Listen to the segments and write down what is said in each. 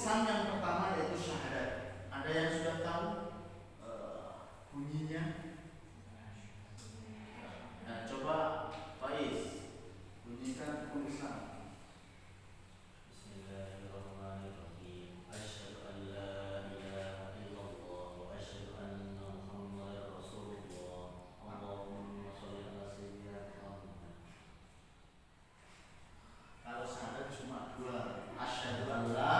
Islam yang pertama yaitu syahadat. Ada yang sudah tahu bunyinya? Nah, coba Faiz bunyikan rukun Islam. Bismillahirrahmanirrahim. Asyhadu an la ilaha illallah wa asyhadu anna Muhammadar Rasulullah. Allahumma shalli ala sayyidina Muhammad. Kalau syahadat cuma dua, asyhadu an la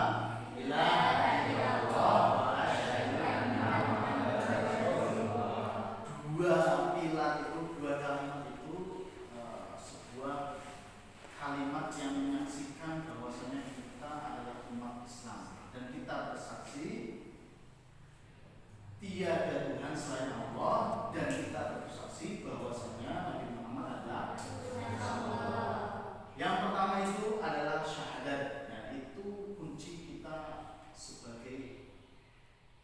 ilaha illallah wa asyhadu anna Muhammadar Rasulullah. Dua pilar itu, dua kalimat itu sebuah kalimat yang menyaksikan bahwasanya kita adalah umat Islam dan kita bersaksi tiada Tuhan selain Allah dan kita bersaksi bahwasanya Nabi Muhammad adalah Allah. Yang pertama itu adalah syahadat. Nah, itu kunci kita sebagai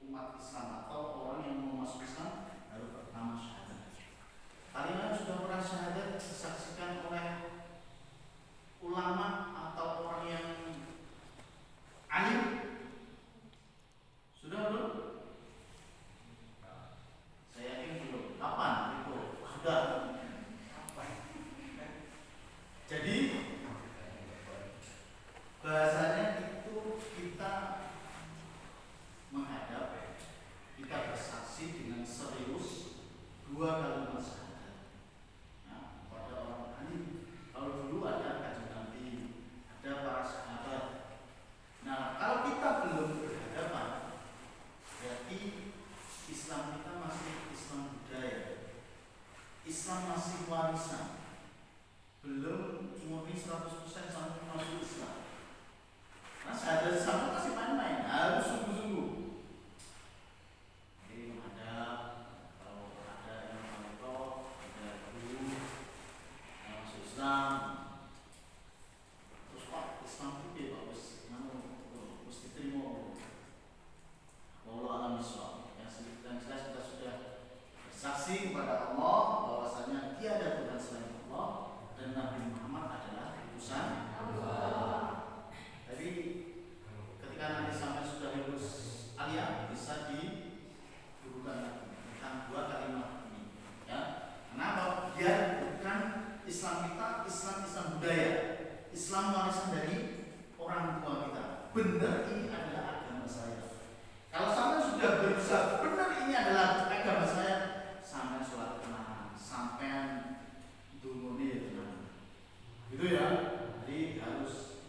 umat Islam atau orang yang mau masuk Islam harus pertama syahadat. Kalian sudah pernah syahadat disaksikan oleh ulama atau orang yang alim? Sudah belum? Saya yakin belum. Kapan itu? Sudah. Jadi bahasanya itu kita menghadap, kita bersaksi dengan serius dua kalimat syahadat. Nah, pada orang alim, kalau dulu ada kajian Nabi, ada para sahabat. Nah, kalau kita belum berhadapan, berarti Islam kita masih Islam budaya, Islam masih warisan, belum murni 100% sampai masuk Islam. Nah, syahadat Islam masih main-main, harus sungguh-sungguh. Jadi menghadap, kalau ada yang menonton, ada guru yang masuk Islam, terus Pak Islam itu Pak mesti terima. Wallahu a'lam bishawab. Yang jelas kita sudah bersaksi kepada Allah bahwasanya tiada Tuhan selain Allah dan Nabi Muhammad adalah utusan Allah. Jadi ketika nanti sampai sudah lulus aliyah bisa didudukan lagi tentang dua kalimat ini, ya. Kenapa? Biar bukan Islam kita Islam budaya, Islam warisan dari orang tua kita. Benar ini adalah agama saya. Kalau sampai sudah berusaha benar ini adalah agama saya, sampai sholat tenang, sampai dunguni ya tenang. Gitu ya. Jadi harus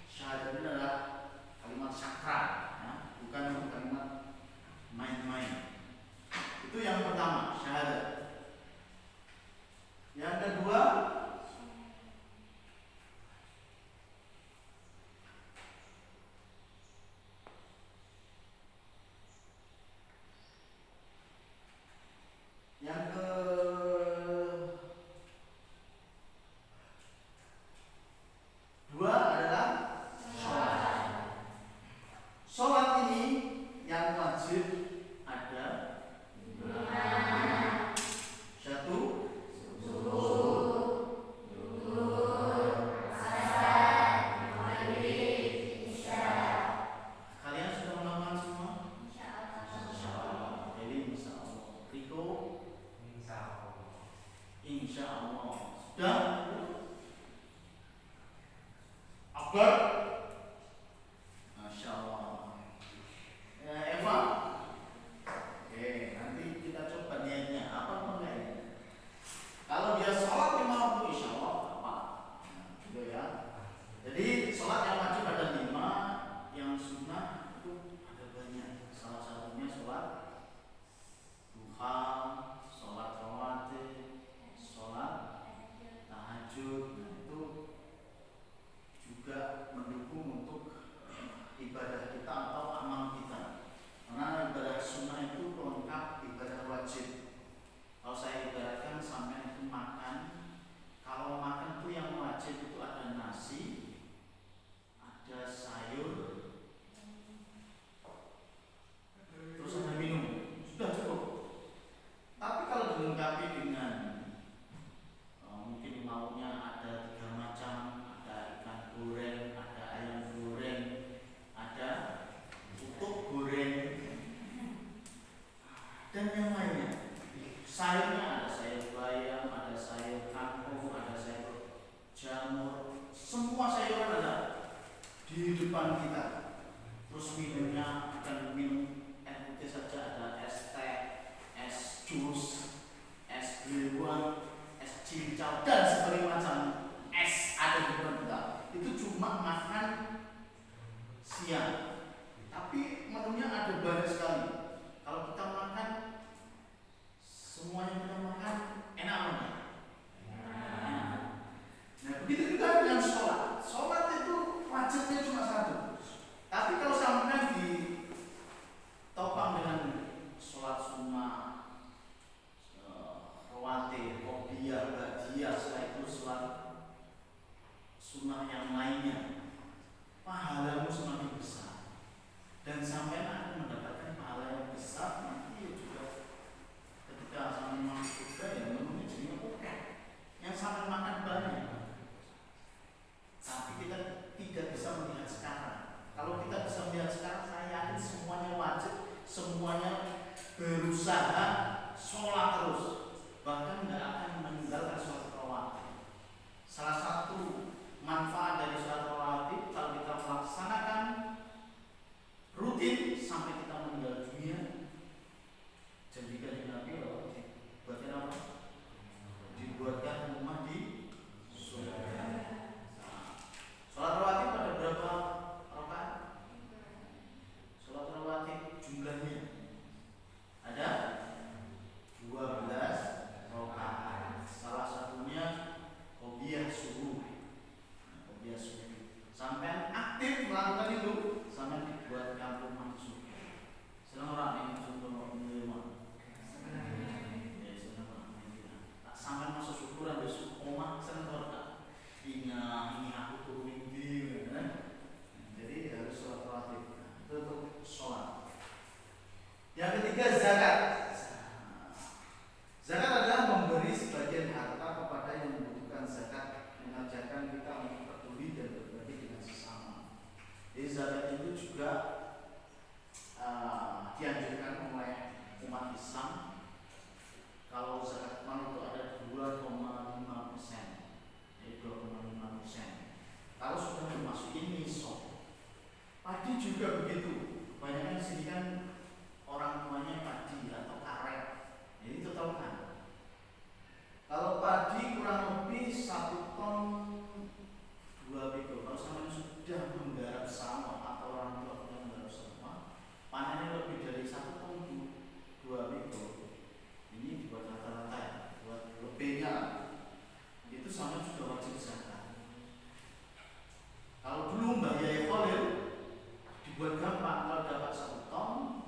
syahadat ini adalah kalimat sakral, ya, bukan kalimat main-main. Itu yang pertama, syahadat. Yang kedua, kedua adalah sholat. kehidupan kita. Terus minumnya bukan minum air putih saja, ada es teh, es jus, es beruang, es cincau dan sebagainya macam es ada di depan kita. Itu cuma makan siang. Tapi menunya ada banyak sekali. Kalau kita makan semuanya kita makan enak banget. Nah begitu juga dengan sholat. Sholat itu wajibnya cuma satu. Tapi kalau sampai ditopang dengan sholat sunnah, rawatib, qobliyah, ba'diyah, setelah itu sholat sunnah yang lainnya, pahalamu semakin besar. Dan sampai akan mendapatkan pahala yang besar nanti ya juga ketika sampai masuk surga ya menunya jadinya oke. Yang sampai makan banyak. Tapi kita tidak bisa melihat sekarang. Kalau kita bisa melihat sekarang, saya yakin semuanya wajib, semuanya berusaha sholat terus, bahkan tidak akan meninggalkan sholat rawatib. Salah satu manfaat dari sholat rawatib kalau kita melaksanakan rutin sampai kita meninggal dunia, janjikan Nabi buatkan apa? Dibuatkan rumah di surga. Sholat rawatib ada berapa rakaat? Sholat rawatib jumlahnya ada 12 rakaat. Salah satunya qobliyah subuh. Qobliyah subuh. Sampai aktif melakukan itu, sampai dibuatkan rumah di surga. Senang orang ini contoh rumah. Ya senang orang ini. Tak sampai masuk syukuran besok omah senang orang. Ini aku turunin di, kan? Jadi harus sholat rawatib. Itu untuk sholat. Yang ketiga zakat. Zakat adalah memberi sebagian harta kepada yang membutuhkan zakat, mengajarkan kita untuk peduli dan berbagi dengan sesama. Jadi zakat itu juga dianjurkan oleh umat Islam. Kalau zakat mal itu ada 2,5%. 2,5%. Kalau sudah memasuki nisab, padi juga begitu. Banyak yang sini kan orang tuanya padi atau karet. Jadi totalkan. Kalau padi kurang lebih 1 ton 2 bego. Kalau sampai sudah menggarap sawah atau orang tua sudah menggarap sawah, panennya lebih dari 1 ton 2 bego. Ini dibuat rata-rata ya, buat lebihnya. Itu sama juga wajib zakat. Kalau dulu Mbak Yai Khalil dibuat gampang, kalau dapat 1 ton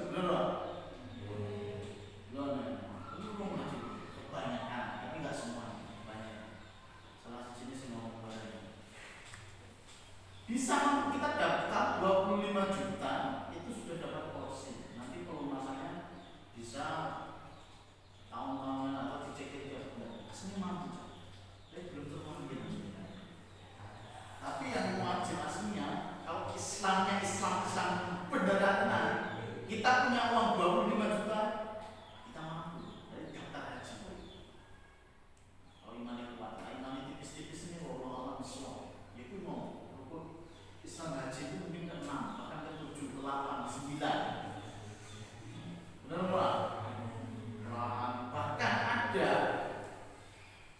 bener loh. Belum haji kebanyakan, tapi nggak semua, banyak. Salah sini sih mau bareng. Bisa kita daftar 25 juta itu sudah dapat porsi. Nanti pelunasannya bisa tahun-tahun atau dicek ya, aslinya mampu. Tapi belum terpanggil sebenarnya. Tapi yang wajib aslinya, kalau Islamnya Islam beneran, kita punya uang 25 juta, kita mampu dari daftar haji. Kalau imannya kuat, imannya tipis-tipis ini, wallahu a'lam bishawab. Ya itu mau rukun Islam haji itu mungkin ke 6, bahkan ke 7, ke 8, 9. Benar nggak? Bahkan ada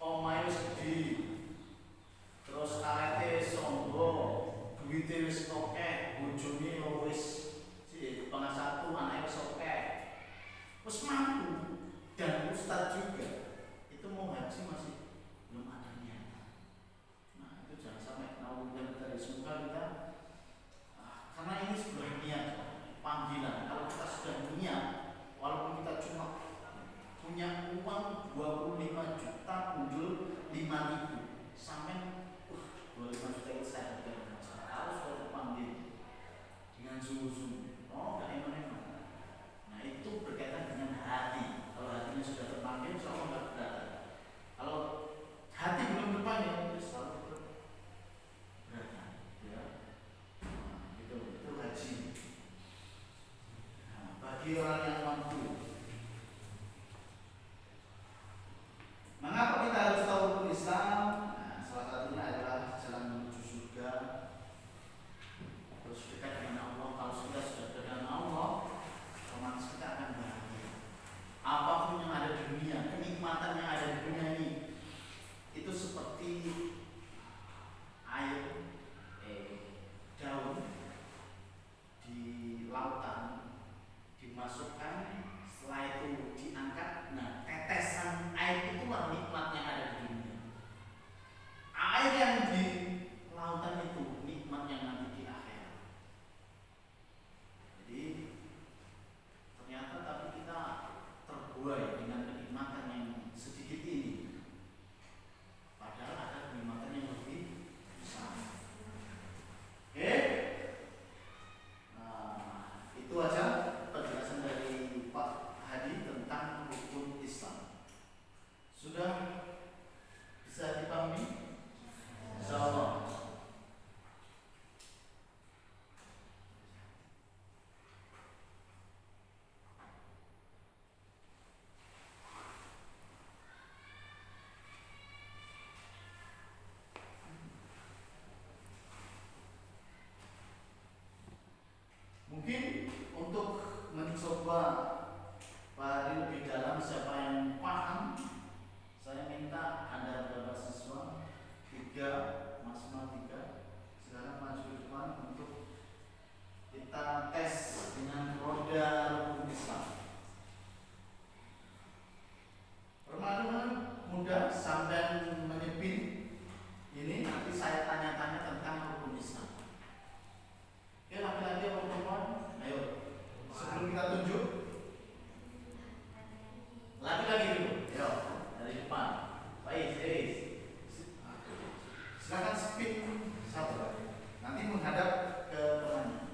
omahe wis gede, terus arete sombong, duwite wis akeh, bojone wis kepala satu, anaknya wis akeh, wis mampu, dan ustaz juga. Itu mau haji masih belum ada niatan. Nah itu jangan sampai naudzubillah dari semoga kita karena ini sebuah niat, panggilan. Kalau kita sudah niat, walaupun kita cuma punya uang 25 juta muncul 5.000 sampai 25 juta itu saya harus sudah terpanggil dengan sungguh-sungguh. Oh gak eman-eman. Nah itu berkaitan dengan hati. Kalau hatinya sudah terpanggil, insya Allah gak berada. Kalau hati belum terpanggil, itu selalu berada. Ya. Nah, itu haji. Nah, bagi orang yang mampu. Mengapa kita harus tahu rukun Islam? Nah, salah satunya adalah jalan menuju surga. Terus dekat dengan Allah. Kalau kita sudah dekat dengan Allah, otomatis kita akan bahagia. Apapun yang ada di dunia, kenikmatan yang ada di dunia ini, itu seperti air, daun di lautan, dimasukkan, setelah itu diangkat. Nah, tetesan air itulah nikmat yang ada di dunia. Air yang di lautan itu nikmat yang nanti di akhirat. Jadi ternyata tapi kita terbuai dengan kenikmatan yang sedikit ini, padahal ada kenikmatan yang lebih besar. Oke? Nah, itu aja penjelasan dari Pak Hadi tentang rukun Islam. Sudah bisa dipahami? Insyaallah. Mungkin untuk mencoba pada lebih dalam siapa yang paham, saya minta ada beberapa siswa 3, maksimal 3, sekarang maju ke depan untuk kita tes dengan roda rukun Islam. Permaduan mudah sampai menyepin ini, nanti saya tanya-tanya tentang rukun Islam. Oke, laki-laki atau perempuan? Ayo, sebelum kita tunjuk, laki-laki dulu. Ayo, dari depan. Baik. Silakan speed 1. Nanti menghadap ke temannya.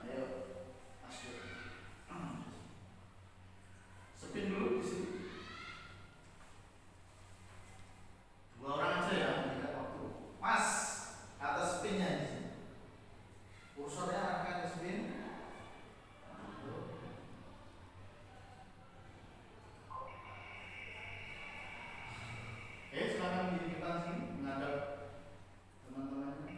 Ayo, speed dulu di sini. 2 orang aja ya, mengikat waktu. Mas, atas spinnya di sini. Kursornya akan ke spin. Oke, silakan di depan sini menghadap teman-temannya.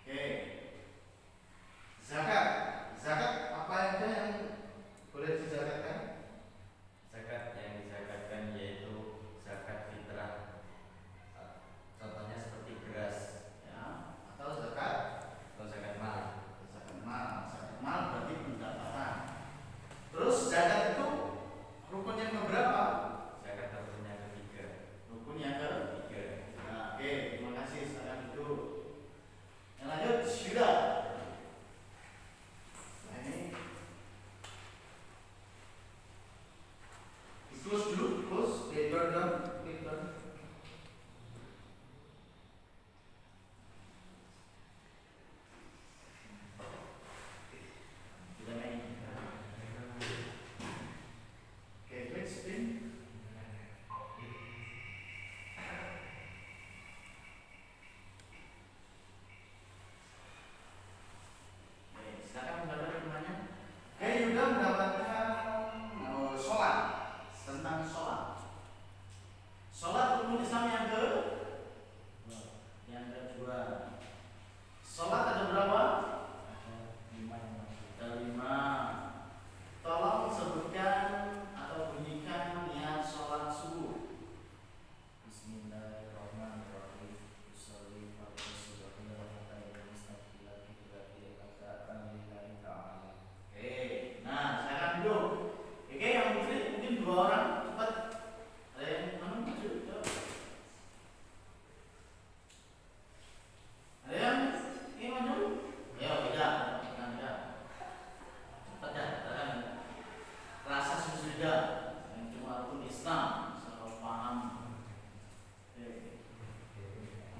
Oke. Zakat apa aja yang boleh dizakatkan? Zakat yang dizakatkan yaitu zakat fitrah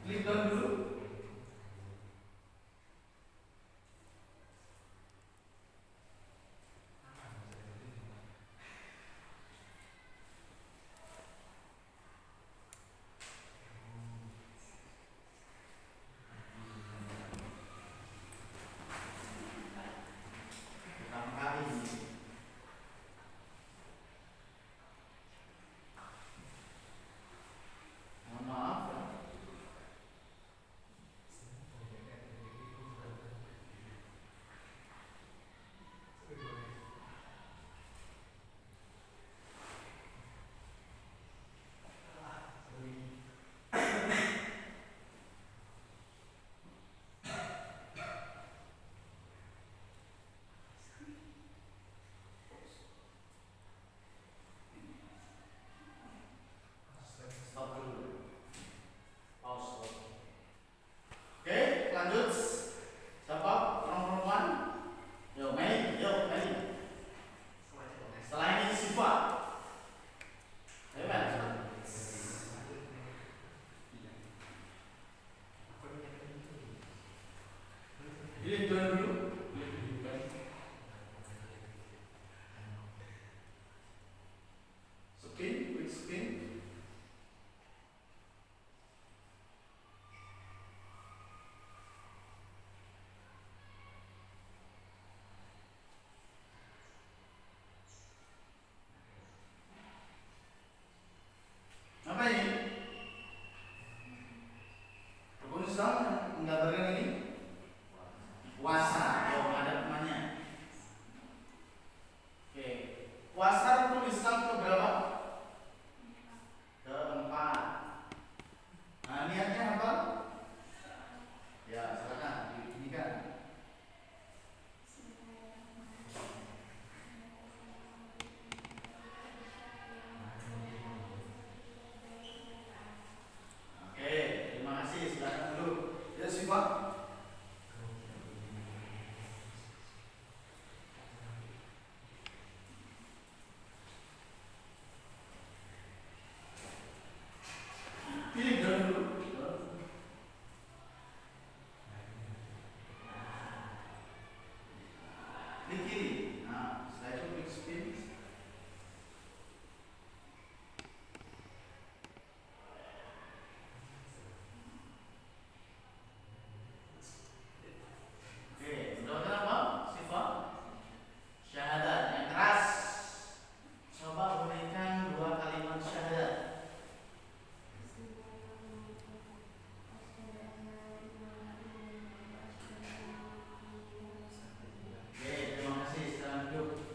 Klik down dulu. Pertama kali ini. Mohon maaf ya. Stop dulu. Pause. Oke, lanjut. Siapa? Perempuan? Yo, Meli. Setelah ini sifat. Ayo, Mel. Pilih dulu. Quick spin. Apa ini? Rukun Islam menggambarkan ini puasa. Yo, ada temannya. Oke, puasa rukun Islam ke berapa? Keempat. Nah, niatnya apa? Ya, silakan dibunyikan. Oke, terima kasih. Silakan dulu. Ya, sifat. Pilih dulu. Di kiri. Nah, setelah itu quick spin. Oke, udah apa? Sifat syahadat yang keras. Coba berikan 2 kalimat syahadat. Oke, terima kasih. Sekarang duduk.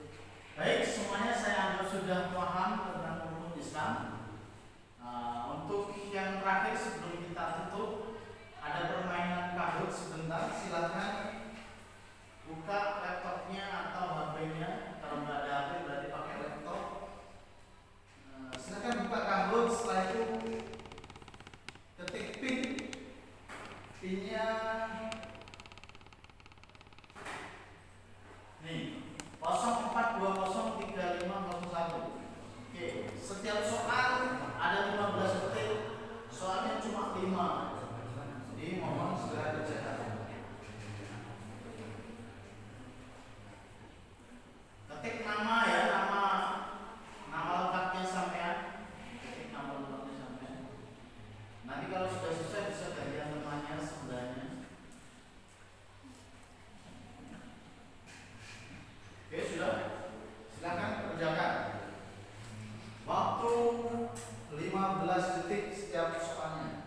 Baik, semuanya saya anggap sudah paham tentang rukun Islam. Untuk yang terakhir sebelum kita tutup, ada permainan kahoot sebentar. Silakan buka laptopnya atau HP-nya. Kalau nggak ada HP berarti pakai laptop. Silakan buka kahoot. Setelah itu ketik pinnya nih 04203501. Oke, setiap soal ada 15 detik. Soalnya cuma 5. Jadi mohon segera dicetak. Ketik nama ya, nama lengkapnya sampean. Ketik nama lengkapnya sampean. Nanti kalau sudah selesai bisa gantian temannya sebelahnya. Oke, sudah. Silakan kerjakan. Waktu 15 detik setiap soalnya.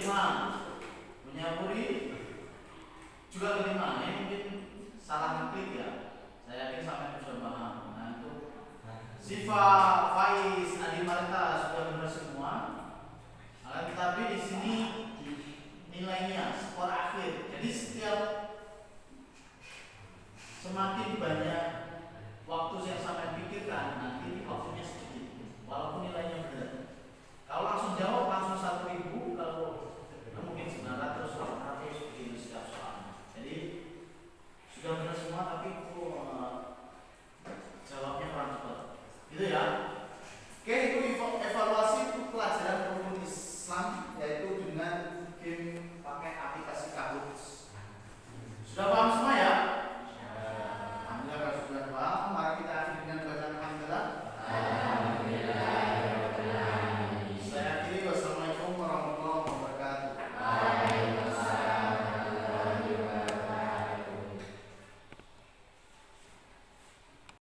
beriman, menyamburi juga beriman. Ini mungkin salah klik ya. Saya yakin sampai sudah paham. Nah itu sifat Faiz Adi Marta sudah benar semua. Akan tetapi di